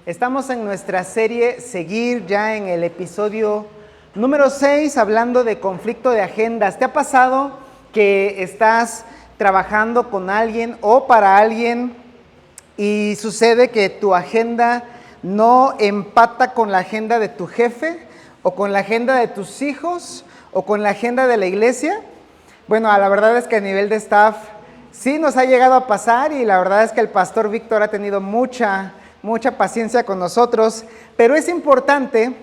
Estamos en nuestra serie Seguir, ya en el episodio número 6, hablando de conflicto de agendas. ¿Te ha pasado que estás trabajando con alguien o para alguien y sucede que tu agenda no empata con la agenda de tu jefe o con la agenda de tus hijos o con la agenda de la iglesia? Bueno, la verdad es que a nivel de staff sí nos ha llegado a pasar y la verdad es que el pastor Víctor ha tenido mucha paciencia con nosotros, pero es importante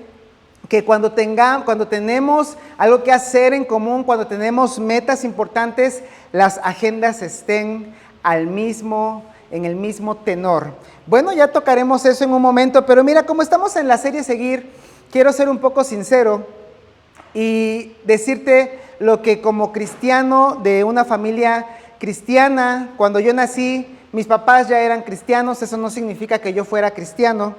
que cuando tenemos algo que hacer en común, cuando tenemos metas importantes, las agendas estén en el mismo tenor. Bueno, ya tocaremos eso en un momento, pero mira, como estamos en la serie Seguir, quiero ser un poco sincero y decirte lo que como cristiano de una familia cristiana, cuando yo nací, mis papás ya eran cristianos, eso no significa que yo fuera cristiano,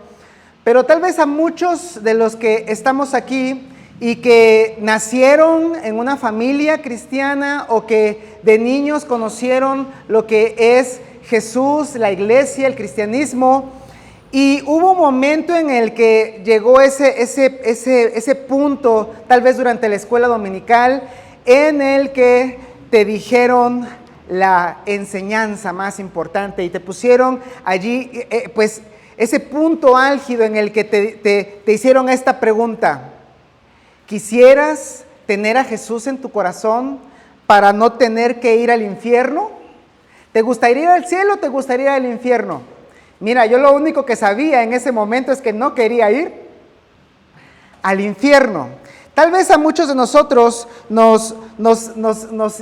pero tal vez a muchos de los que estamos aquí y que nacieron en una familia cristiana o que de niños conocieron lo que es Jesús, la iglesia, el cristianismo, y hubo un momento en el que llegó ese punto, tal vez durante la escuela dominical, en el que te dijeron la enseñanza más importante y te pusieron allí, pues ese punto álgido en el que te hicieron esta pregunta: ¿quisieras tener a Jesús en tu corazón para no tener que ir al infierno? ¿Te gustaría ir al cielo o te gustaría ir al infierno? Mira, yo lo único que sabía en ese momento es que no quería ir al infierno. Tal vez a muchos de nosotros nos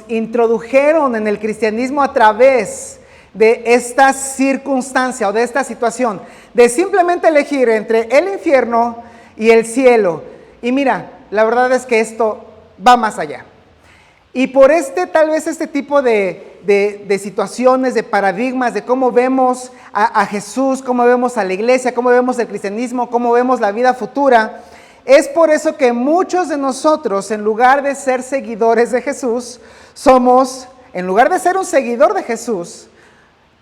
introdujeron en el cristianismo a través de esta circunstancia o de esta situación, de simplemente elegir entre el infierno y el cielo. Y mira, la verdad es que esto va más allá. Y por tal vez este tipo de situaciones, de paradigmas, de cómo vemos a Jesús, cómo vemos a la iglesia, cómo vemos el cristianismo, cómo vemos la vida futura, es por eso que muchos de nosotros, en lugar de ser seguidores de Jesús, en lugar de ser un seguidor de Jesús,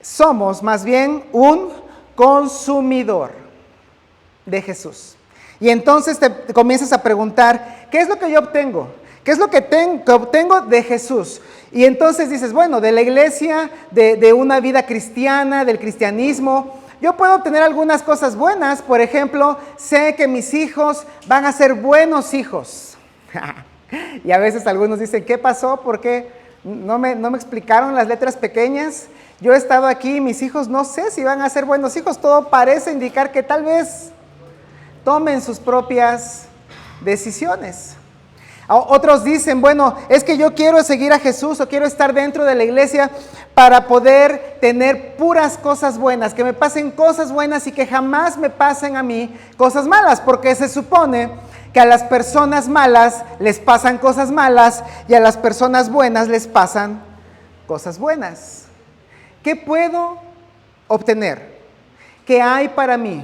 somos más bien un consumidor de Jesús. Y entonces te comienzas a preguntar, ¿qué es lo que yo obtengo? ¿Qué es lo que obtengo de Jesús? Y entonces dices, bueno, de la iglesia, de una vida cristiana, del cristianismo, yo puedo obtener algunas cosas buenas. Por ejemplo, sé que mis hijos van a ser buenos hijos. Y a veces algunos dicen, ¿qué pasó? ¿Por qué no me explicaron las letras pequeñas? Yo he estado aquí, mis hijos no sé si van a ser buenos hijos. Todo parece indicar que tal vez tomen sus propias decisiones. Otros dicen, bueno, es que yo quiero seguir a Jesús o quiero estar dentro de la iglesia para poder tener puras cosas buenas, que me pasen cosas buenas y que jamás me pasen a mí cosas malas, porque se supone que a las personas malas les pasan cosas malas y a las personas buenas les pasan cosas buenas. ¿Qué puedo obtener? ¿Qué hay para mí?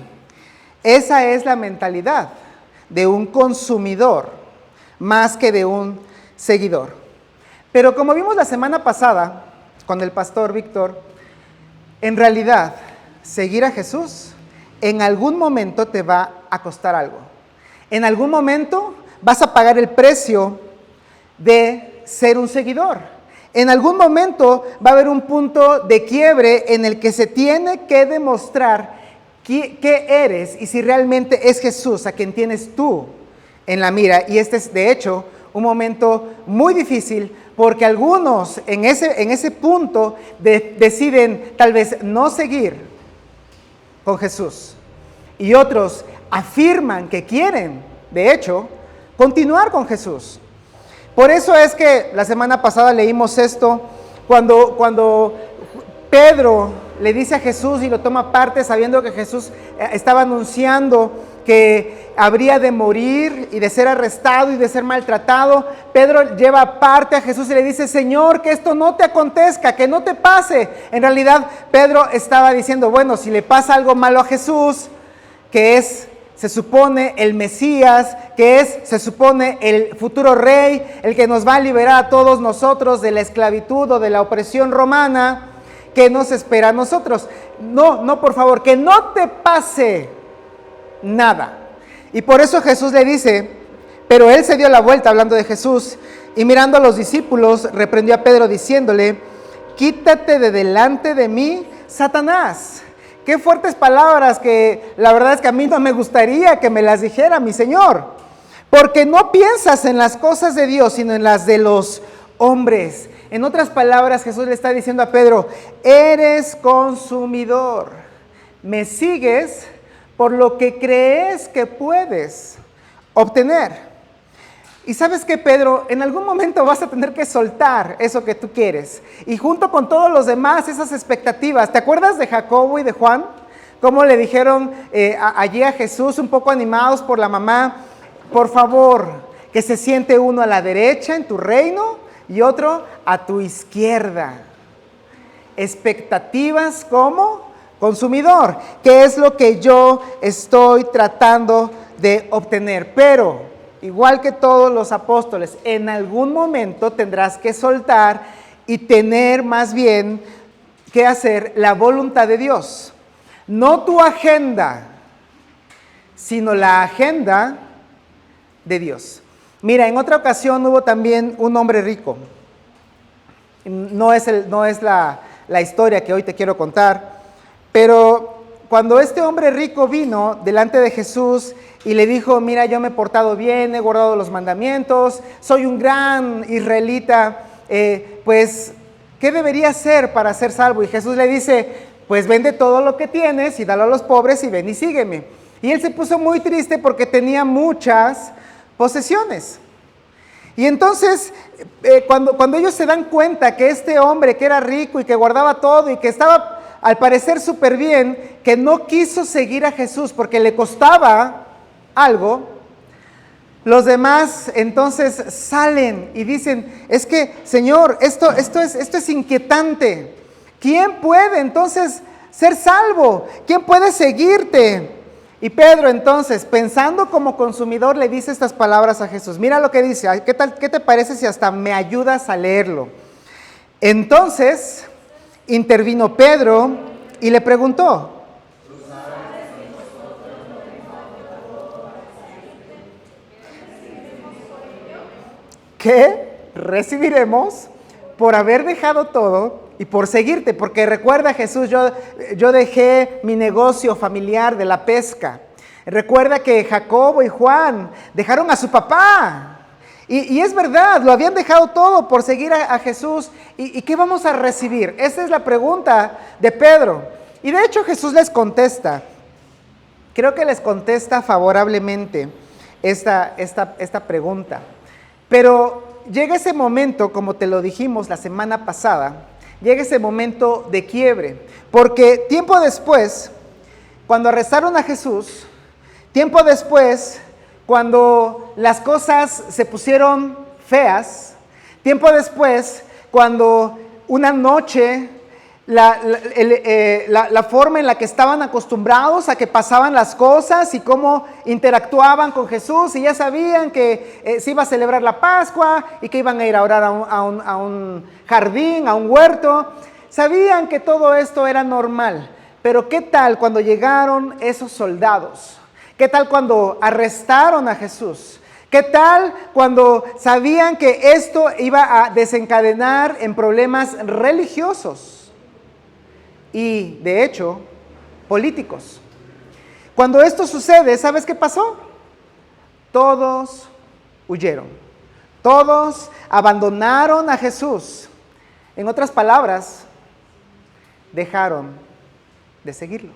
Esa es la mentalidad de un consumidor más que de un seguidor. Pero como vimos la semana pasada con el pastor Víctor, en realidad seguir a Jesús en algún momento te va a costar algo. En algún momento vas a pagar el precio de ser un seguidor. En algún momento va a haber un punto de quiebre en el que se tiene que demostrar qué eres y si realmente es Jesús a quien tienes tú en la mira. Y este es de hecho un momento muy difícil porque algunos en ese punto deciden tal vez no seguir con Jesús y otros afirman que quieren, de hecho, continuar con Jesús. Por eso es que la semana pasada leímos esto, cuando Pedro le dice a Jesús y lo toma parte sabiendo que Jesús estaba anunciando que habría de morir y de ser arrestado y de ser maltratado. Pedro lleva parte a Jesús y le dice, Señor, que esto no te acontezca, que no te pase. En realidad, Pedro estaba diciendo, bueno, si le pasa algo malo a Jesús, que es, se supone, el Mesías, que es, se supone, el futuro rey, el que nos va a liberar a todos nosotros de la esclavitud o de la opresión romana, ¿qué nos espera a nosotros? No, por favor, que no te pase nada. Y por eso Jesús le dice, pero él se dio la vuelta hablando de Jesús y mirando a los discípulos, reprendió a Pedro diciéndole, quítate de delante de mí, Satanás. Qué fuertes palabras que la verdad es que a mí no me gustaría que me las dijera mi Señor. Porque no piensas en las cosas de Dios, sino en las de los hombres. En otras palabras, Jesús le está diciendo a Pedro, eres consumidor. Me sigues por lo que crees que puedes obtener. Y sabes que, Pedro, en algún momento vas a tener que soltar eso que tú quieres. Y junto con todos los demás, esas expectativas. ¿Te acuerdas de Jacobo y de Juan? Cómo le dijeron allí a Jesús, un poco animados por la mamá, por favor, que se siente uno a la derecha en tu reino y otro a tu izquierda. Expectativas como consumidor, que es lo que yo estoy tratando de obtener. Pero, igual que todos los apóstoles, en algún momento tendrás que soltar y tener más bien que hacer la voluntad de Dios. No tu agenda, sino la agenda de Dios. Mira, en otra ocasión hubo también un hombre rico. No es la historia que hoy te quiero contar, pero cuando este hombre rico vino delante de Jesús y le dijo, mira, yo me he portado bien, he guardado los mandamientos, soy un gran israelita, pues, ¿qué debería hacer para ser salvo? Y Jesús le dice, pues vende todo lo que tienes y dalo a los pobres y ven y sígueme. Y él se puso muy triste porque tenía muchas posesiones. Y entonces, cuando ellos se dan cuenta que este hombre que era rico y que guardaba todo y que estaba al parecer súper bien, que no quiso seguir a Jesús porque le costaba algo, los demás entonces salen y dicen, es que, Señor, esto es inquietante. ¿Quién puede entonces ser salvo? ¿Quién puede seguirte? Y Pedro entonces, pensando como consumidor, le dice estas palabras a Jesús. Mira lo que dice, ¿qué te parece si hasta me ayudas a leerlo? Entonces intervino Pedro y le preguntó, ¿qué recibiremos por haber dejado todo y por seguirte? Porque recuerda, Jesús, yo dejé mi negocio familiar de la pesca. Recuerda que Jacobo y Juan dejaron a su papá. Y es verdad, lo habían dejado todo por seguir a Jesús. ¿Y qué vamos a recibir? Esa es la pregunta de Pedro. Y de hecho Jesús les contesta. Creo que les contesta favorablemente esta pregunta. Pero llega ese momento, como te lo dijimos la semana pasada, llega ese momento de quiebre. Porque tiempo después, cuando arrestaron a Jesús, tiempo después, cuando las cosas se pusieron feas, tiempo después, cuando una noche la forma en la que estaban acostumbrados a que pasaban las cosas y cómo interactuaban con Jesús, y ya sabían que se iba a celebrar la Pascua y que iban a ir a orar a un jardín, a un huerto, sabían que todo esto era normal. Pero ¿qué tal cuando llegaron esos soldados? ¿Qué tal cuando arrestaron a Jesús? ¿Qué tal cuando sabían que esto iba a desencadenar en problemas religiosos y, de hecho, políticos? Cuando esto sucede, ¿sabes qué pasó? Todos huyeron. Todos abandonaron a Jesús. En otras palabras, dejaron de seguirlo.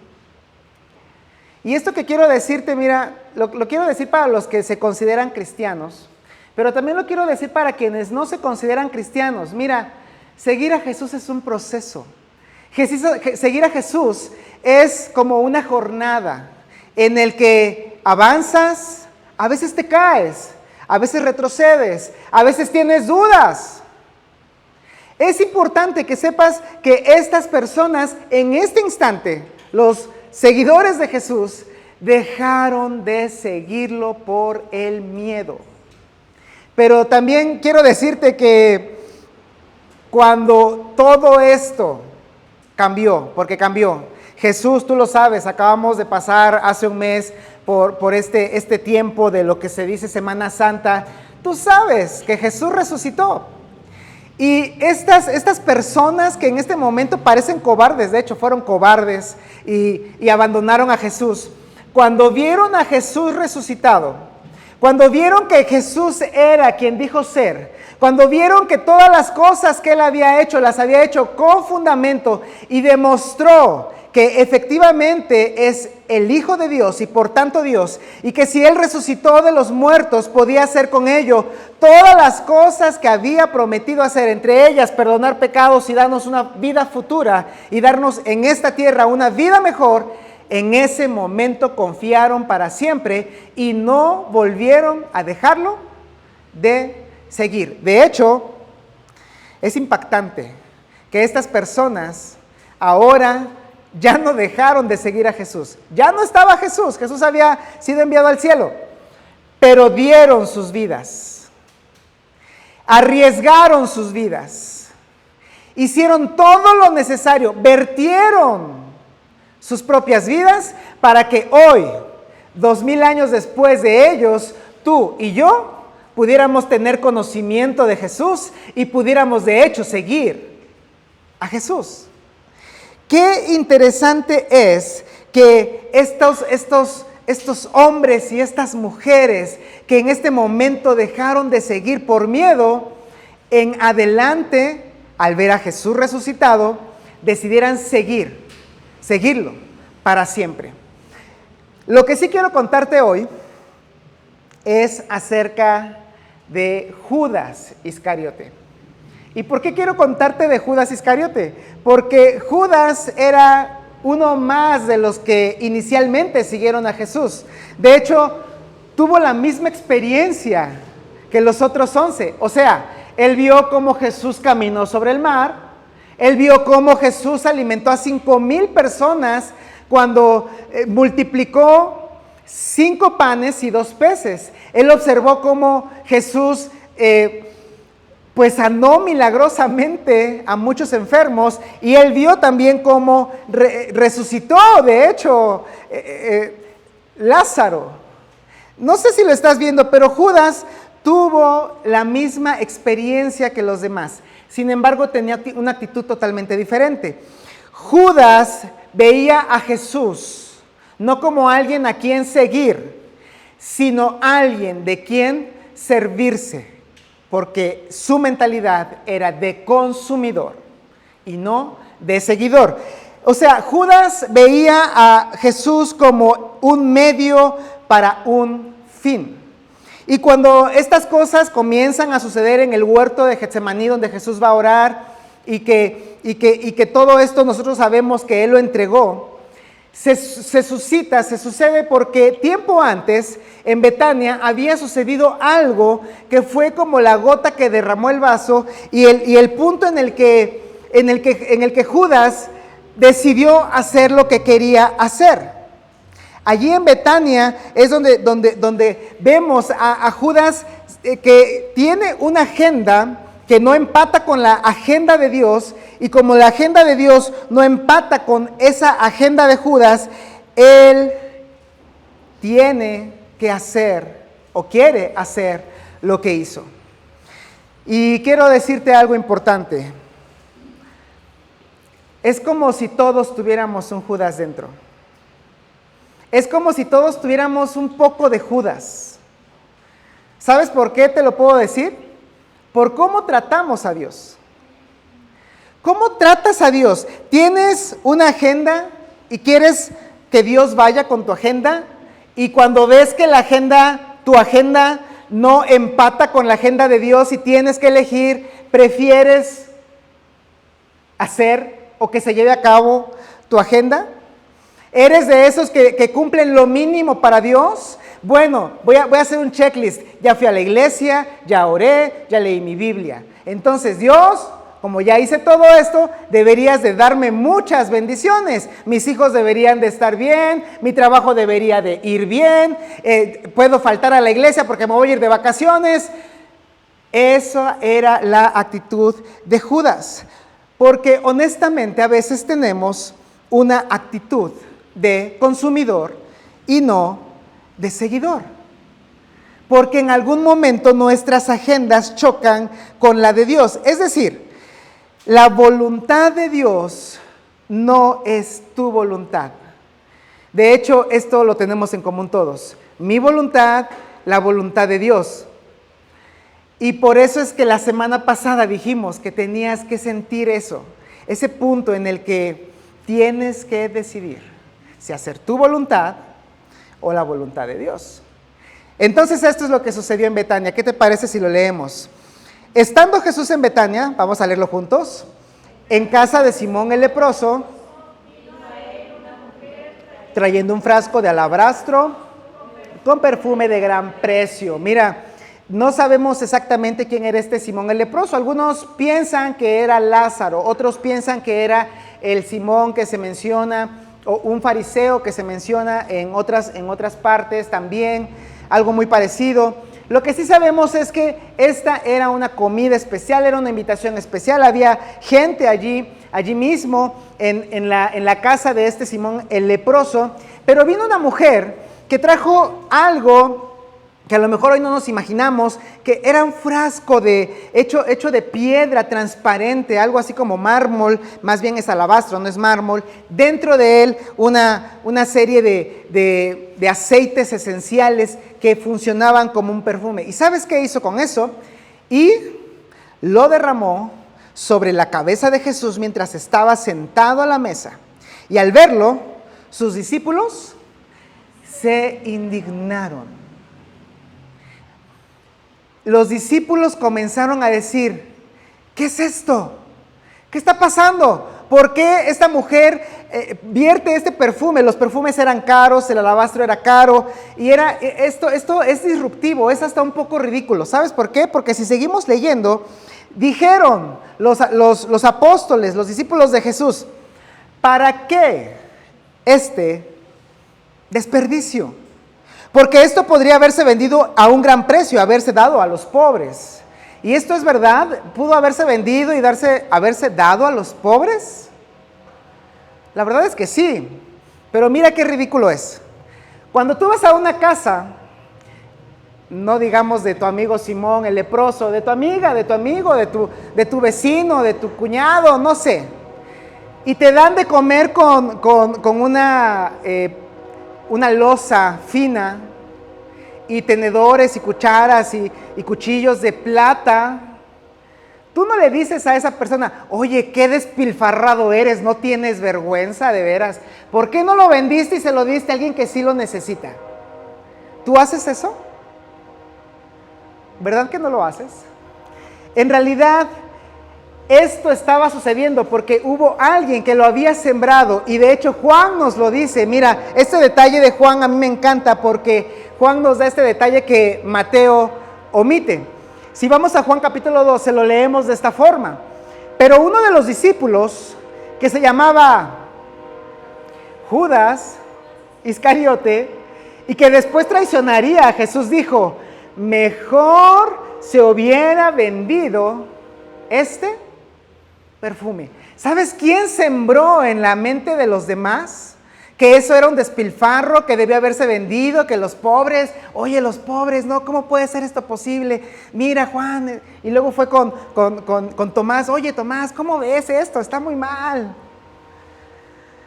Y esto que quiero decirte, mira, lo quiero decir para los que se consideran cristianos, pero también lo quiero decir para quienes no se consideran cristianos. Mira, seguir a Jesús es un proceso. Seguir a Jesús es como una jornada en el que avanzas, a veces te caes, a veces retrocedes, a veces tienes dudas. Es importante que sepas que estas personas en este instante, los seguidores de Jesús, dejaron de seguirlo por el miedo. Pero también quiero decirte que cuando todo esto cambió, porque cambió, Jesús, tú lo sabes, acabamos de pasar hace un mes por este tiempo de lo que se dice Semana Santa, tú sabes que Jesús resucitó. Y estas personas que en este momento parecen cobardes, de hecho fueron cobardes y abandonaron a Jesús, cuando vieron a Jesús resucitado, cuando vieron que Jesús era quien dijo ser, cuando vieron que todas las cosas que Él había hecho, las había hecho con fundamento y demostró que efectivamente es el Hijo de Dios y por tanto Dios, y que si Él resucitó de los muertos, podía hacer con ello todas las cosas que había prometido hacer, entre ellas perdonar pecados y darnos una vida futura y darnos en esta tierra una vida mejor, en ese momento confiaron para siempre y no volvieron a dejarlo de seguir. De hecho, es impactante que estas personas ahora ya no dejaron de seguir a Jesús. Ya no estaba Jesús, Jesús había sido enviado al cielo, pero dieron sus vidas, arriesgaron sus vidas, hicieron todo lo necesario, vertieron sus propias vidas para que hoy, 2000 años después de ellos, tú y yo pudiéramos tener conocimiento de Jesús y pudiéramos de hecho seguir a Jesús. Qué interesante es que estos hombres y estas mujeres que en este momento dejaron de seguir por miedo, en adelante, al ver a Jesús resucitado, decidieran seguirlo para siempre. Lo que sí quiero contarte hoy es acerca de Judas Iscariote. ¿Y por qué quiero contarte de Judas Iscariote? Porque Judas era uno más de los que inicialmente siguieron a Jesús. De hecho, tuvo la misma experiencia que los otros 11. O sea, él vio cómo Jesús caminó sobre el mar. Él vio cómo Jesús alimentó a 5,000 personas cuando multiplicó 5 panes y 2 peces. Él observó cómo Jesús pues sanó milagrosamente a muchos enfermos, y él vio también cómo resucitó, de hecho, Lázaro. No sé si lo estás viendo, pero Judas tuvo la misma experiencia que los demás. Sin embargo, tenía una actitud totalmente diferente. Judas veía a Jesús no como alguien a quien seguir, sino alguien de quien servirse, porque su mentalidad era de consumidor y no de seguidor. O sea, Judas veía a Jesús como un medio para un fin. Y cuando estas cosas comienzan a suceder en el huerto de Getsemaní, donde Jesús va a orar, y que todo esto nosotros sabemos que Él lo entregó, se sucede porque tiempo antes en Betania había sucedido algo que fue como la gota que derramó el vaso, y el punto en el que Judas decidió hacer lo que quería hacer. Allí en Betania es donde vemos a Judas que tiene una agenda que no empata con la agenda de Dios, y como la agenda de Dios no empata con esa agenda de Judas, él tiene que hacer o quiere hacer lo que hizo. Y quiero decirte algo importante. Es como si todos tuviéramos un Judas dentro. Es como si todos tuviéramos un poco de Judas. ¿Sabes por qué te lo puedo decir? Por cómo tratamos a Dios. ¿Cómo tratas a Dios? ¿Tienes una agenda y quieres que Dios vaya con tu agenda? Y cuando ves que tu agenda no empata con la agenda de Dios y tienes que elegir, ¿prefieres hacer o que se lleve a cabo tu agenda? ¿Eres de esos que cumplen lo mínimo para Dios? Bueno, voy a hacer un checklist. Ya fui a la iglesia, ya oré, ya leí mi Biblia. Entonces, Dios, como ya hice todo esto, deberías de darme muchas bendiciones. Mis hijos deberían de estar bien, mi trabajo debería de ir bien, puedo faltar a la iglesia porque me voy a ir de vacaciones. Esa era la actitud de Judas. Porque honestamente a veces tenemos una actitud de consumidor y no de seguidor. Porque en algún momento nuestras agendas chocan con la de Dios. Es decir, la voluntad de Dios no es tu voluntad. De hecho, esto lo tenemos en común todos. Mi voluntad, la voluntad de Dios. Y por eso es que la semana pasada dijimos que tenías que sentir eso, ese punto en el que tienes que decidir si hacer tu voluntad o la voluntad de Dios. Entonces esto es lo que sucedió en Betania. ¿Qué te parece si lo leemos? Estando Jesús en Betania, vamos a leerlo juntos, en casa de Simón el leproso, trayendo un frasco de alabastro con perfume de gran precio. Mira, no sabemos exactamente quién era este Simón el leproso. Algunos piensan que era Lázaro, otros piensan que era el Simón que se menciona, o un fariseo que se menciona en otras partes también, algo muy parecido. Lo que sí sabemos es que esta era una comida especial, era una invitación especial. Había gente allí mismo en la casa de este Simón el leproso, pero vino una mujer que trajo algo que a lo mejor hoy no nos imaginamos, que era un frasco hecho de piedra transparente, algo así como mármol, más bien es alabastro, no es mármol. Dentro de él una serie de aceites esenciales que funcionaban como un perfume. ¿Y sabes qué hizo con eso? Y lo derramó sobre la cabeza de Jesús mientras estaba sentado a la mesa. Y al verlo, sus discípulos se indignaron. Los discípulos comenzaron a decir, ¿qué es esto? ¿Qué está pasando? ¿Por qué esta mujer vierte este perfume? Los perfumes eran caros, el alabastro era caro, y esto es disruptivo, es hasta un poco ridículo. ¿Sabes por qué? Porque si seguimos leyendo, dijeron los apóstoles, los discípulos de Jesús, ¿para qué este desperdicio? Porque esto podría haberse vendido a un gran precio, haberse dado a los pobres. ¿Y esto es verdad? ¿Pudo haberse vendido y haberse dado a los pobres? La verdad es que sí, pero mira qué ridículo es. Cuando tú vas a una casa, no digamos de tu amigo Simón el leproso, de tu amiga, de tu amigo, de tu vecino, de tu cuñado, no sé, y te dan de comer con una loza fina y tenedores y cucharas y cuchillos de plata, tú no le dices a esa persona, oye, qué despilfarrado eres, no tienes vergüenza de veras, ¿por qué no lo vendiste y se lo diste a alguien que sí lo necesita? ¿Tú haces eso? ¿Verdad que no lo haces? En realidad, esto estaba sucediendo porque hubo alguien que lo había sembrado, y de hecho Juan nos lo dice. Mira, este detalle de Juan a mí me encanta porque Juan nos da este detalle que Mateo omite. Si vamos a Juan capítulo 12, lo leemos de esta forma. Pero uno de los discípulos, que se llamaba Judas Iscariote, y que después traicionaría a Jesús, dijo, mejor se hubiera vendido este perfume. ¿Sabes quién sembró en la mente de los demás que eso era un despilfarro, que debía haberse vendido, que los pobres, oye, los pobres, no, ¿cómo puede ser esto posible? Mira, Juan, y luego fue con Tomás, oye, Tomás, ¿cómo ves esto? Está muy mal.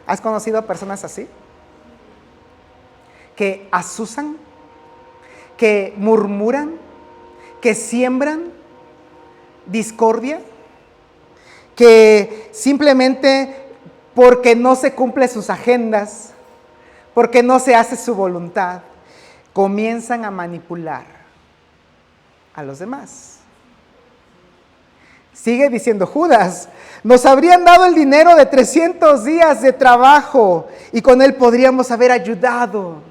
¿Has conocido personas así? Que azusan, que murmuran, que siembran discordia, que simplemente porque no se cumplen sus agendas, porque no se hace su voluntad, comienzan a manipular a los demás. Sigue diciendo Judas, nos habrían dado el dinero de 300 días de trabajo y con él podríamos haber ayudado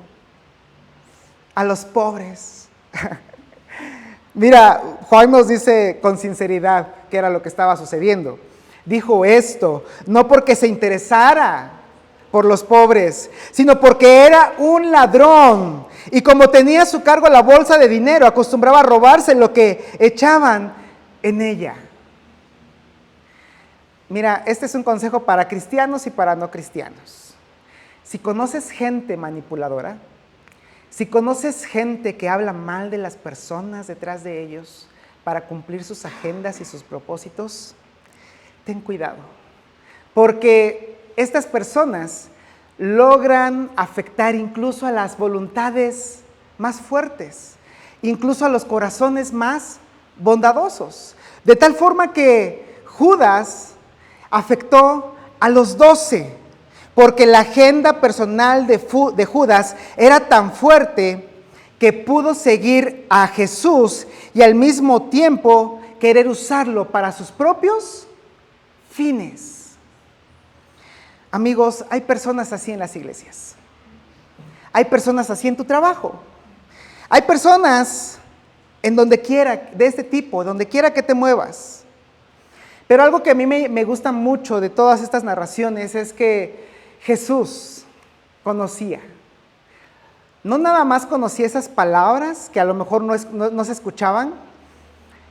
a los pobres. Mira, Juan nos dice con sinceridad qué era lo que estaba sucediendo. Dijo esto, no porque se interesara por los pobres, sino porque era un ladrón. Y como tenía a su cargo la bolsa de dinero, acostumbraba a robarse lo que echaban en ella. Mira, este es un consejo para cristianos y para no cristianos. Si conoces gente manipuladora, si conoces gente que habla mal de las personas detrás de ellos para cumplir sus agendas y sus propósitos, ten cuidado, porque estas personas logran afectar incluso a las voluntades más fuertes, incluso a los corazones más bondadosos, de tal forma que Judas afectó a los 12, porque la agenda personal de Judas era tan fuerte que pudo seguir a Jesús y al mismo tiempo querer usarlo para sus propios fines. Amigos, hay personas así en las iglesias. Hay personas así en tu trabajo. Hay personas en donde quiera, de este tipo, donde quiera que te muevas. Pero algo que a mí me gusta mucho de todas estas narraciones es que Jesús conocía. No nada más conocía esas palabras que a lo mejor no se escuchaban.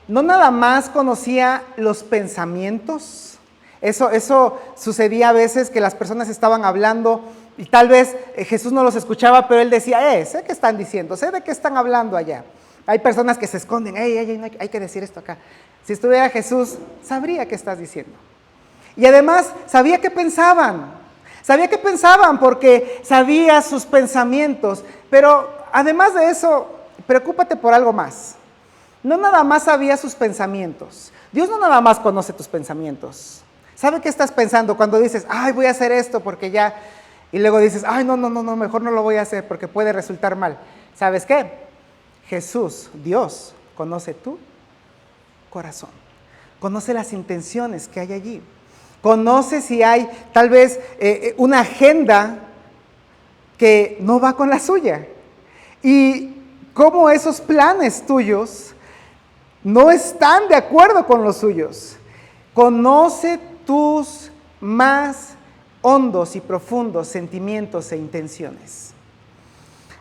No nada más conocía los pensamientos. Eso sucedía a veces que las personas estaban hablando y tal vez Jesús no los escuchaba, pero él decía, sé qué están diciendo, sé de qué están hablando allá. Hay personas que se esconden, hay que decir esto acá. Si estuviera Jesús, sabría qué estás diciendo. Y además, sabía qué pensaban porque sabía sus pensamientos. Pero además de eso, preocúpate por algo más. No nada más sabía sus pensamientos. Dios no nada más conoce tus pensamientos. ¿Sabe qué estás pensando cuando dices, voy a hacer esto porque ya... Y luego dices, no, mejor no lo voy a hacer porque puede resultar mal. ¿Sabes qué? Jesús, Dios, conoce tu corazón. Conoce las intenciones que hay allí. Conoce si hay tal vez una agenda que no va con la suya. Y cómo esos planes tuyos no están de acuerdo con los suyos. Conoce tus más hondos y profundos sentimientos e intenciones.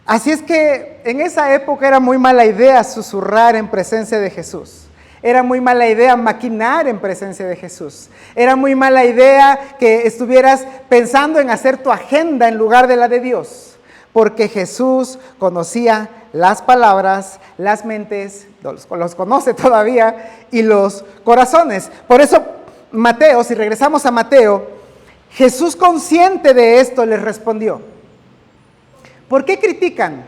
Así es que en esa época era muy mala idea susurrar en presencia de Jesús. Era muy mala idea maquinar en presencia de Jesús. Era muy mala idea que estuvieras pensando en hacer tu agenda en lugar de la de Dios. Porque Jesús conocía las palabras, las mentes, los conoce todavía, y los corazones. Por eso Mateo, si regresamos a Mateo, Jesús consciente de esto les respondió. ¿Por qué critican?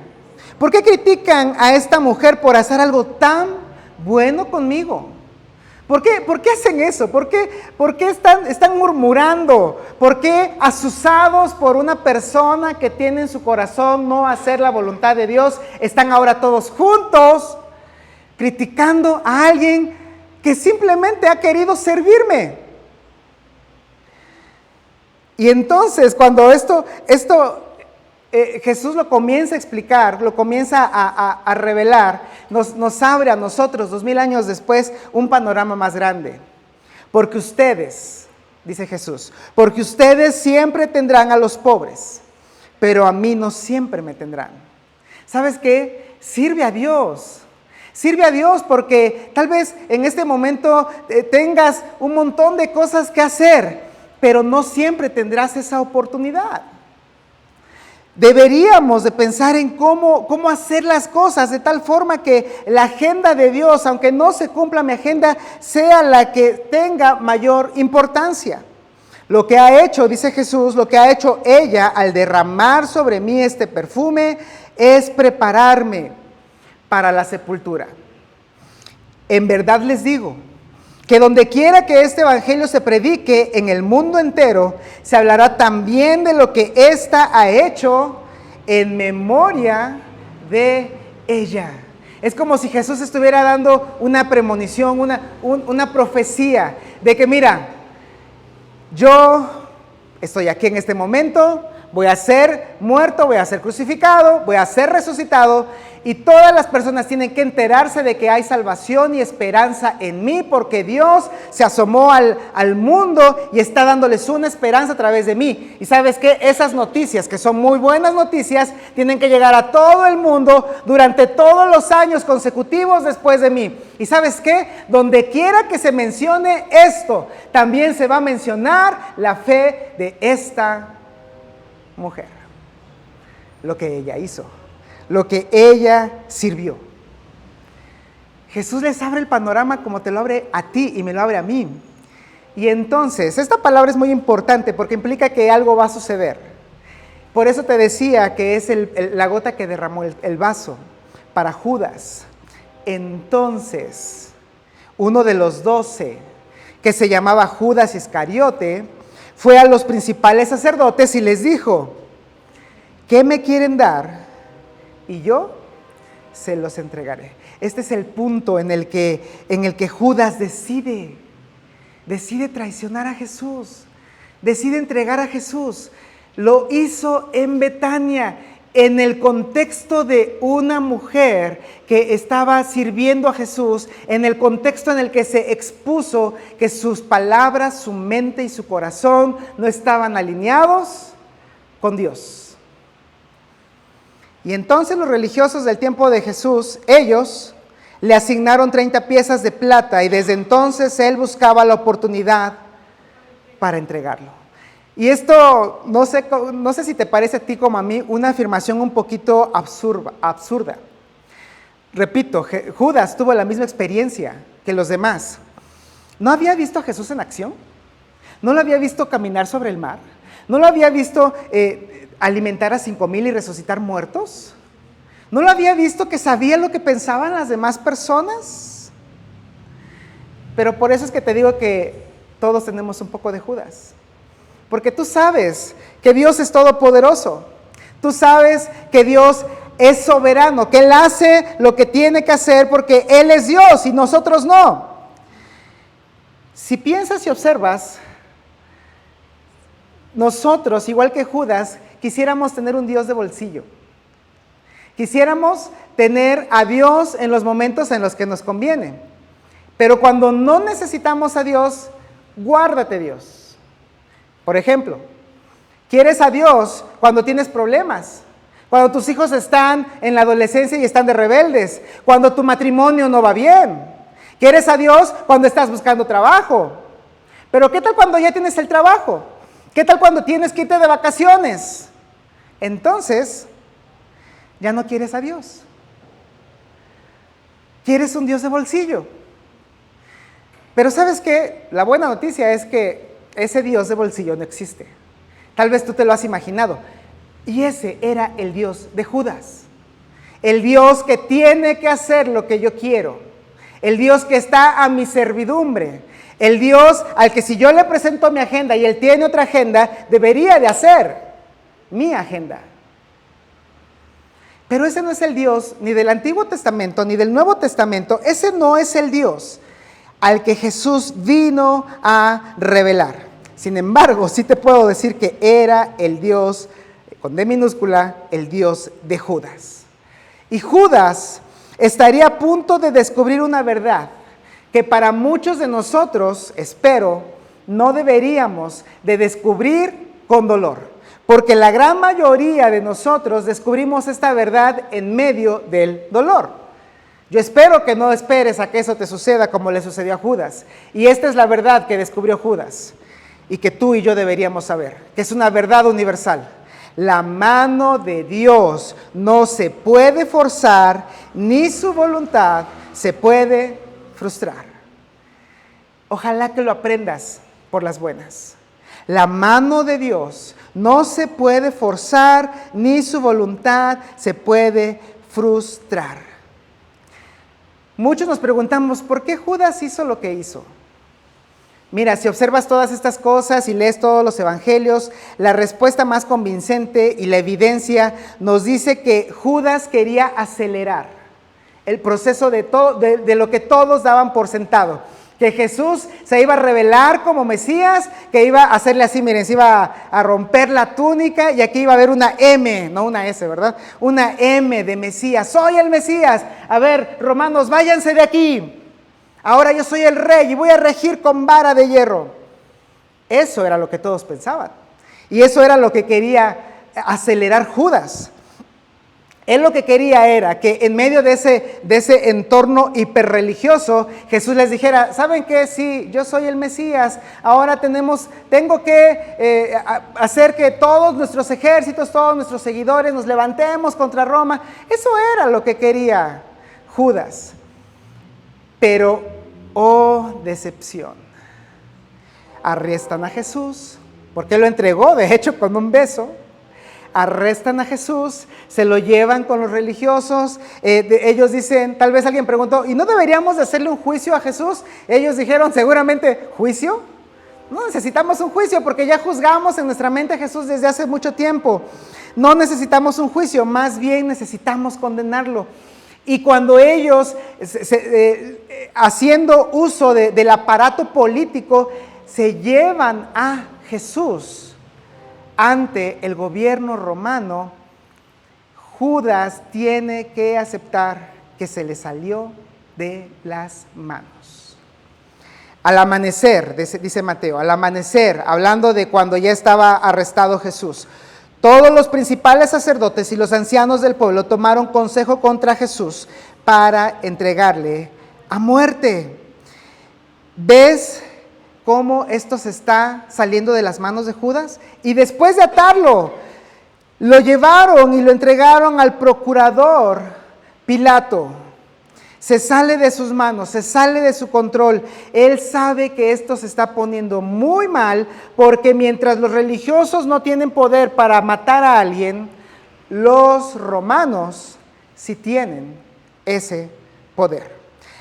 ¿Por qué critican a esta mujer por hacer algo tan bueno conmigo? ¿Por qué hacen eso? ¿Por qué están murmurando? ¿Por qué asusados por una persona que tiene en su corazón no hacer la voluntad de Dios, están ahora todos juntos criticando a alguien que simplemente ha querido servirme? Y entonces cuando esto Jesús lo comienza a explicar, lo comienza a revelar, nos abre a nosotros 2000 años después un panorama más grande. Porque ustedes, dice Jesús, porque ustedes siempre tendrán a los pobres, pero a mí no siempre me tendrán. ¿Sabes qué? Sirve a Dios. Sirve a Dios porque tal vez en este momento tengas un montón de cosas que hacer, pero no siempre tendrás esa oportunidad. Deberíamos de pensar en cómo hacer las cosas de tal forma que la agenda de Dios, aunque no se cumpla mi agenda, sea la que tenga mayor importancia. Lo que ha hecho, dice Jesús, lo que ha hecho ella al derramar sobre mí este perfume es prepararme para la sepultura. En verdad les digo que donde quiera que este evangelio se predique en el mundo entero, se hablará también de lo que ésta ha hecho en memoria de ella. Es como si Jesús estuviera dando una premonición, una profecía de que mira, yo estoy aquí en este momento, voy a ser muerto, voy a ser crucificado, voy a ser resucitado, y todas las personas tienen que enterarse de que hay salvación y esperanza en mí, porque Dios se asomó al mundo y está dándoles una esperanza a través de mí. Y ¿sabes qué? Esas noticias, que son muy buenas noticias, tienen que llegar a todo el mundo durante todos los años consecutivos después de mí. ¿Y sabes qué? Donde quiera que se mencione esto, también se va a mencionar la fe de esta mujer, lo que ella hizo, lo que ella sirvió. Jesús les abre el panorama como te lo abre a ti y me lo abre a mí. Y entonces, esta palabra es muy importante porque implica que algo va a suceder. Por eso te decía que es la gota que derramó el vaso para Judas. Entonces, uno de los 12, que se llamaba Judas Iscariote, fue a los principales sacerdotes y les dijo: ¿qué me quieren dar? Y yo se los entregaré. Este es el punto en el que Judas decide traicionar a Jesús, decide entregar a Jesús. Lo hizo en Betania, en el contexto de una mujer que estaba sirviendo a Jesús, en el contexto en el que se expuso que sus palabras, su mente y su corazón no estaban alineados con Dios. Y entonces los religiosos del tiempo de Jesús, ellos le asignaron 30 piezas de plata y desde entonces él buscaba la oportunidad para entregarlo. Y esto, no sé si te parece a ti como a mí, una afirmación un poquito absurda. Repito, Judas tuvo la misma experiencia que los demás. ¿No había visto a Jesús en acción? ¿No lo había visto caminar sobre el mar? ¿No lo había visto alimentar a 5,000 y resucitar muertos? ¿No lo había visto que sabía lo que pensaban las demás personas? Pero por eso es que te digo que todos tenemos un poco de Judas. Porque tú sabes que Dios es todopoderoso. Tú sabes que Dios es soberano, que Él hace lo que tiene que hacer porque Él es Dios y nosotros no. Si piensas y observas, nosotros, igual que Judas, quisiéramos tener un Dios de bolsillo. Quisiéramos tener a Dios en los momentos en los que nos conviene. Pero cuando no necesitamos a Dios, guárdate Dios. Por ejemplo, quieres a Dios cuando tienes problemas, cuando tus hijos están en la adolescencia y están de rebeldes, cuando tu matrimonio no va bien. Quieres a Dios cuando estás buscando trabajo. Pero ¿qué tal cuando ya tienes el trabajo? ¿Qué tal cuando tienes que irte de vacaciones? Entonces, ya no quieres a Dios. Quieres un Dios de bolsillo. Pero ¿sabes qué? La buena noticia es que ese Dios de bolsillo no existe. Tal vez tú te lo has imaginado. Y ese era el Dios de Judas. El Dios que tiene que hacer lo que yo quiero. El Dios que está a mi servidumbre. El Dios al que si yo le presento mi agenda y Él tiene otra agenda, debería de hacer mi agenda. Pero ese no es el Dios ni del Antiguo Testamento ni del Nuevo Testamento. Ese no es el Dios al que Jesús vino a revelar. Sin embargo, sí te puedo decir que era el Dios, con D minúscula, el Dios de Judas. Y Judas estaría a punto de descubrir una verdad que para muchos de nosotros, espero, no deberíamos de descubrir con dolor. Porque la gran mayoría de nosotros descubrimos esta verdad en medio del dolor. Yo espero que no esperes a que eso te suceda como le sucedió a Judas. Y esta es la verdad que descubrió Judas y que tú y yo deberíamos saber, que es una verdad universal. La mano de Dios no se puede forzar, ni su voluntad se puede frustrar. Ojalá que lo aprendas por las buenas. La mano de Dios no se puede forzar, ni su voluntad se puede frustrar. Muchos nos preguntamos, ¿por qué Judas hizo lo que hizo? Mira, si observas todas estas cosas y lees todos los evangelios, la respuesta más convincente y la evidencia nos dice que Judas quería acelerar el proceso de lo que todos daban por sentado. Que Jesús se iba a revelar como Mesías, que iba a hacerle así, miren, se iba a romper la túnica y aquí iba a haber una M, no una S, ¿verdad? Una M de Mesías, soy el Mesías. A ver, romanos, váyanse de aquí. Ahora yo soy el rey y voy a regir con vara de hierro. Eso era lo que todos pensaban. Y eso era lo que quería acelerar Judas. Él lo que quería era que en medio de ese entorno hiperreligioso, Jesús les dijera, ¿saben qué? Sí, yo soy el Mesías, ahora tengo que hacer que todos nuestros ejércitos, todos nuestros seguidores nos levantemos contra Roma. Eso era lo que quería Judas. Pero, oh decepción, arrestan a Jesús, porque lo entregó, de hecho, con un beso. Arrestan a Jesús, se lo llevan con los religiosos, ellos dicen, tal vez alguien preguntó, ¿y no deberíamos de hacerle un juicio a Jesús? Ellos dijeron seguramente, ¿juicio? No necesitamos un juicio porque ya juzgamos en nuestra mente a Jesús desde hace mucho tiempo. No necesitamos un juicio, más bien necesitamos condenarlo. Y cuando ellos, haciendo uso del aparato político, se llevan a Jesús ante el gobierno romano, Judas tiene que aceptar que se le salió de las manos. Al amanecer, dice Mateo, al amanecer, hablando de cuando ya estaba arrestado Jesús, todos los principales sacerdotes y los ancianos del pueblo tomaron consejo contra Jesús para entregarle a muerte. ¿Ves cómo esto se está saliendo de las manos de Judas? Y después de atarlo, lo llevaron y lo entregaron al procurador Pilato. Se sale de sus manos, se sale de su control. Él sabe que esto se está poniendo muy mal, porque mientras los religiosos no tienen poder para matar a alguien, los romanos sí tienen ese poder.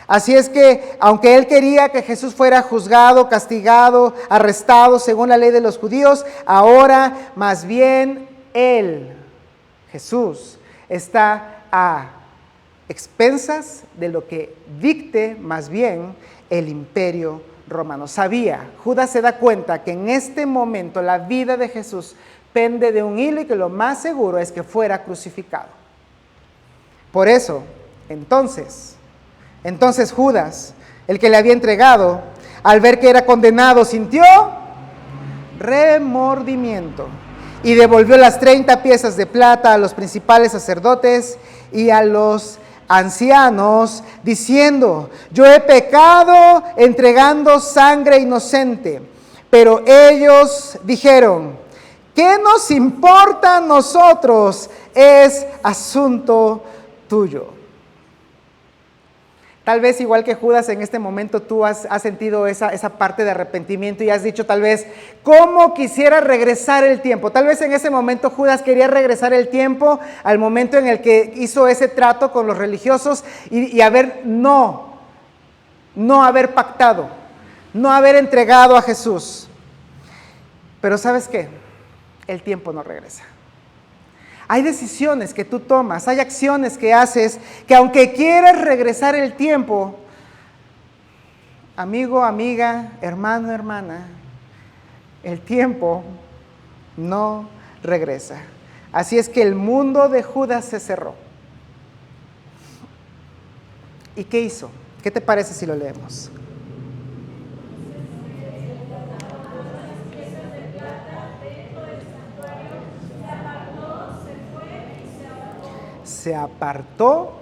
Así es que, aunque él quería que Jesús fuera juzgado, castigado, arrestado según la ley de los judíos, ahora más bien él, Jesús, está a expensas de lo que dicte más bien el imperio romano. Judas se da cuenta que en este momento la vida de Jesús pende de un hilo y que lo más seguro es que fuera crucificado. Por eso, entonces Judas, el que le había entregado, al ver que era condenado, sintió remordimiento y devolvió las 30 piezas de plata a los principales sacerdotes y a los ancianos, diciendo, yo he pecado entregando sangre inocente. Pero ellos dijeron, ¿qué nos importa a nosotros? Es asunto tuyo. Tal vez igual que Judas en este momento tú has sentido esa parte de arrepentimiento y has dicho tal vez, ¿cómo quisiera regresar el tiempo? Tal vez en ese momento Judas quería regresar el tiempo al momento en el que hizo ese trato con los religiosos y no haber pactado, no haber entregado a Jesús. Pero ¿sabes qué? El tiempo no regresa. Hay decisiones que tú tomas, hay acciones que haces, que aunque quieras regresar el tiempo, amigo, amiga, hermano, hermana, el tiempo no regresa. Así es que el mundo de Judas se cerró. ¿Y qué hizo? ¿Qué te parece si lo leemos? Se apartó,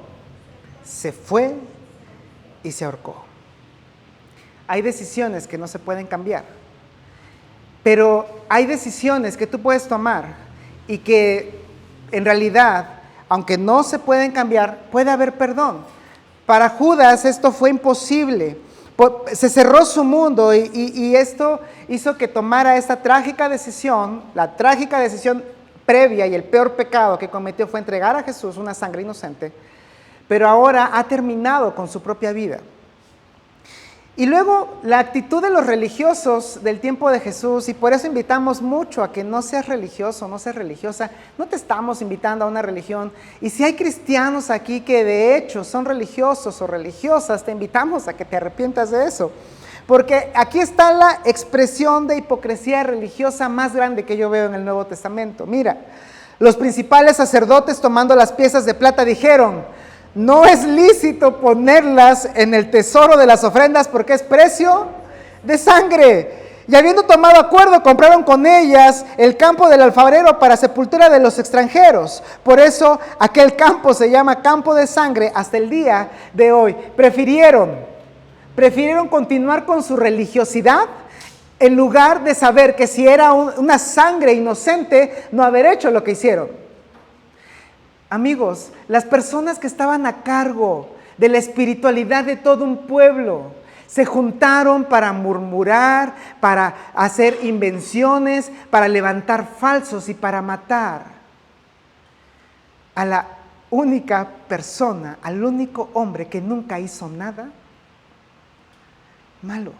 se fue y se ahorcó. Hay decisiones que no se pueden cambiar, pero hay decisiones que tú puedes tomar y que en realidad, aunque no se pueden cambiar, puede haber perdón. Para Judas esto fue imposible, se cerró su mundo y esto hizo que tomara esta trágica decisión, la trágica decisión previa, y el peor pecado que cometió fue entregar a Jesús una sangre inocente, pero ahora ha terminado con su propia vida. Y luego la actitud de los religiosos del tiempo de Jesús, y por eso invitamos mucho a que no seas religioso, no seas religiosa, no te estamos invitando a una religión, y si hay cristianos aquí que de hecho son religiosos o religiosas, te invitamos a que te arrepientas de eso. Porque aquí está la expresión de hipocresía religiosa más grande que yo veo en el Nuevo Testamento. Mira, los principales sacerdotes tomando las piezas de plata dijeron, no es lícito ponerlas en el tesoro de las ofrendas porque es precio de sangre. y habiendo tomado acuerdo, compraron con ellas el campo del alfarero para sepultura de los extranjeros. Por eso aquel campo se llama campo de sangre hasta el día de hoy. Prefirieron continuar con su religiosidad en lugar de saber que si era una sangre inocente, no haber hecho lo que hicieron. Amigos, las personas que estaban a cargo de la espiritualidad de todo un pueblo se juntaron para murmurar, para hacer invenciones, para levantar falsos y para matar a la única persona, al único hombre que nunca hizo nada malo.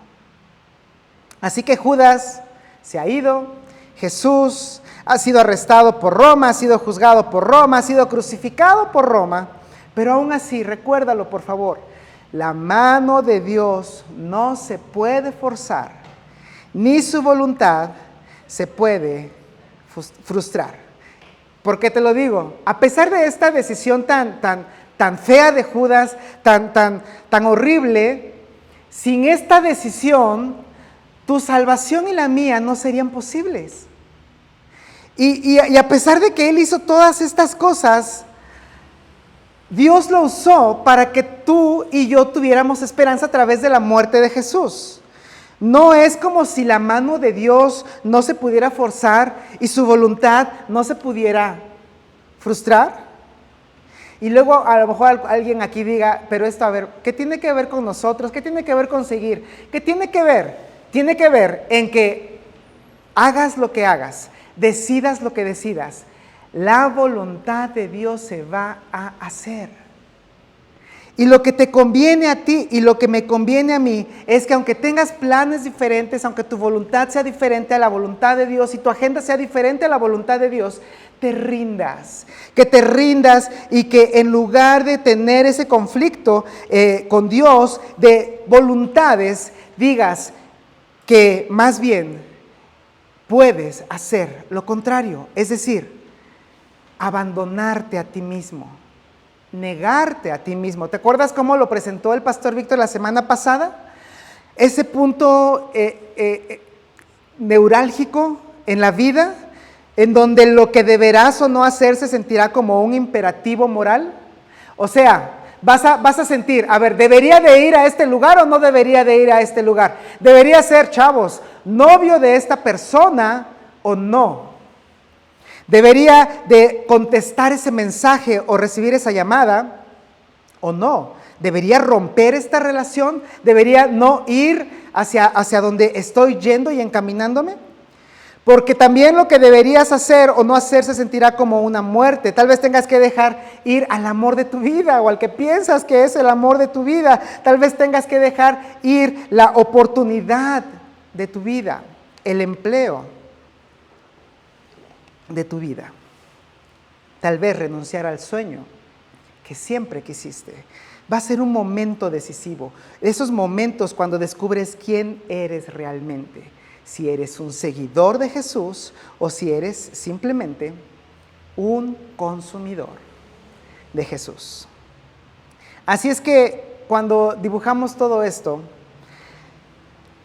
Así que Judas se ha ido, Jesús ha sido arrestado por Roma, ha sido juzgado por Roma, ha sido crucificado por Roma, pero aún así, recuérdalo por favor, la mano de Dios no se puede forzar, ni su voluntad se puede frustrar. ¿Por qué te lo digo? A pesar de esta decisión tan fea de Judas, tan horrible, sin esta decisión, tu salvación y la mía no serían posibles. Y a pesar de que Él hizo todas estas cosas, Dios lo usó para que tú y yo tuviéramos esperanza a través de la muerte de Jesús. No es como si la mano de Dios no se pudiera forzar y su voluntad no se pudiera frustrar. Y luego a lo mejor alguien aquí diga, pero esto, a ver, ¿qué tiene que ver con nosotros? ¿Qué tiene que ver con seguir? ¿Qué tiene que ver? Tiene que ver en que hagas lo que hagas, decidas lo que decidas. La voluntad de Dios se va a hacer. Y lo que te conviene a ti y lo que me conviene a mí es que aunque tengas planes diferentes, aunque tu voluntad sea diferente a la voluntad de Dios y tu agenda sea diferente a la voluntad de Dios, te rindas. Que te rindas y que en lugar de tener ese conflicto con Dios de voluntades, digas que más bien puedes hacer lo contrario, es decir, abandonarte a ti mismo, negarte a ti mismo. ¿Te acuerdas cómo lo presentó el pastor Víctor la semana pasada? Ese punto neurálgico en la vida, en donde lo que deberás o no hacer se sentirá como un imperativo moral. O sea, vas a sentir, a ver, ¿debería de ir a este lugar o no debería de ir a este lugar? ¿Debería ser, chavos, novio de esta persona o no? ¿Debería de contestar ese mensaje o recibir esa llamada o no? ¿Debería romper esta relación? ¿Debería no ir hacia donde estoy yendo y encaminándome? Porque también lo que deberías hacer o no hacer se sentirá como una muerte. Tal vez tengas que dejar ir al amor de tu vida o al que piensas que es el amor de tu vida. Tal vez tengas que dejar ir la oportunidad de tu vida, el empleo de tu vida. Tal vez renunciar al sueño que siempre quisiste. Va a ser un momento decisivo. Esos momentos cuando descubres quién eres realmente. Si eres un seguidor de Jesús o si eres simplemente un consumidor de Jesús. Así es que cuando dibujamos todo esto,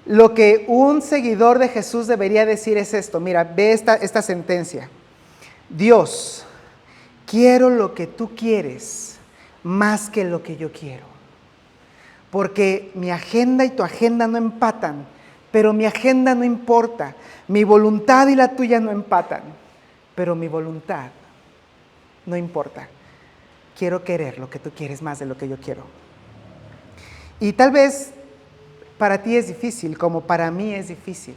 lo que un seguidor de Jesús debería decir es esto. Mira, ve esta sentencia. Dios, quiero lo que tú quieres más que lo que yo quiero. Porque mi agenda y tu agenda no empatan, pero mi agenda no importa. Mi voluntad y la tuya no empatan, pero mi voluntad no importa. Quiero querer lo que tú quieres más de lo que yo quiero. Y tal vez para ti es difícil, como para mí es difícil.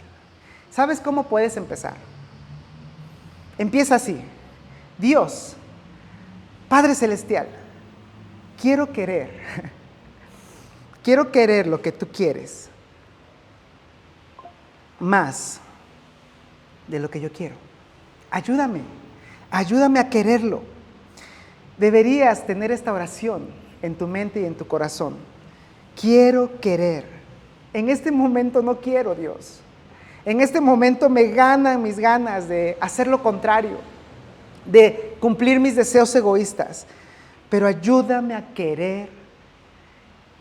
¿Sabes cómo puedes empezar? Empieza así. Dios, Padre Celestial, quiero querer lo que tú quieres más de lo que yo quiero. Ayúdame a quererlo. Deberías tener esta oración en tu mente y en tu corazón. Quiero querer. En este momento no quiero, Dios. En este momento me ganan mis ganas de hacer lo contrario, de cumplir mis deseos egoístas. Pero ayúdame a querer,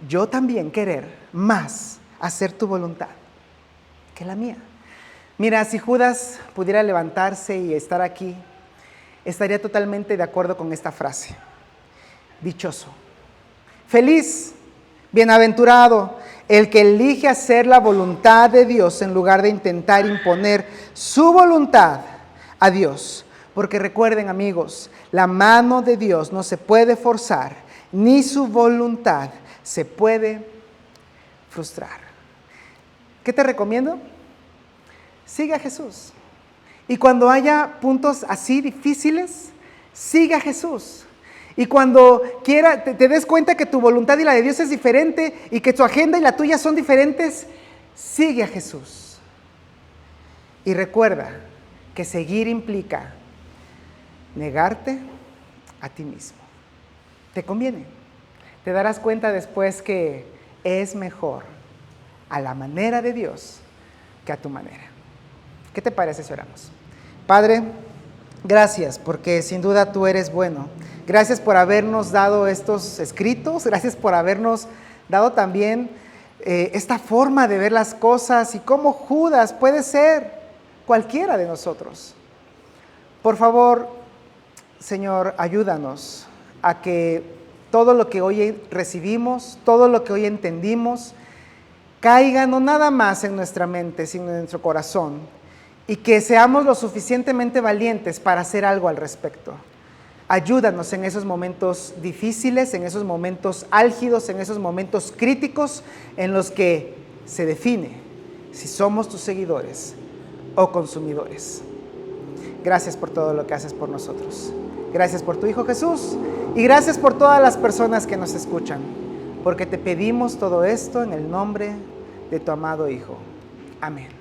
yo también querer más hacer tu voluntad que la mía. Mira, si Judas pudiera levantarse y estar aquí, estaría totalmente de acuerdo con esta frase. Dichoso, feliz, bienaventurado, el que elige hacer la voluntad de Dios en lugar de intentar imponer su voluntad a Dios. Porque recuerden, amigos, la mano de Dios no se puede forzar, ni su voluntad se puede frustrar. ¿Qué te recomiendo? Sigue a Jesús. Y cuando haya puntos así difíciles, sigue a Jesús. Y cuando te des cuenta que tu voluntad y la de Dios es diferente y que tu agenda y la tuya son diferentes, sigue a Jesús. Y recuerda que seguir implica negarte a ti mismo. Te conviene. Te darás cuenta después que es mejor a la manera de Dios que a tu manera. ¿Qué te parece si oramos? Padre, gracias porque sin duda tú eres bueno. Gracias por habernos dado estos escritos, gracias por habernos dado también esta forma de ver las cosas y cómo Judas puede ser cualquiera de nosotros. Por favor, Señor, ayúdanos a que todo lo que hoy recibimos, todo lo que hoy entendimos, caiga no nada más en nuestra mente, sino en nuestro corazón, y que seamos lo suficientemente valientes para hacer algo al respecto. Ayúdanos en esos momentos difíciles, en esos momentos álgidos, en esos momentos críticos en los que se define si somos tus seguidores o consumidores. Gracias por todo lo que haces por nosotros. Gracias por tu Hijo Jesús y gracias por todas las personas que nos escuchan, porque te pedimos todo esto en el nombre de tu amado Hijo. Amén.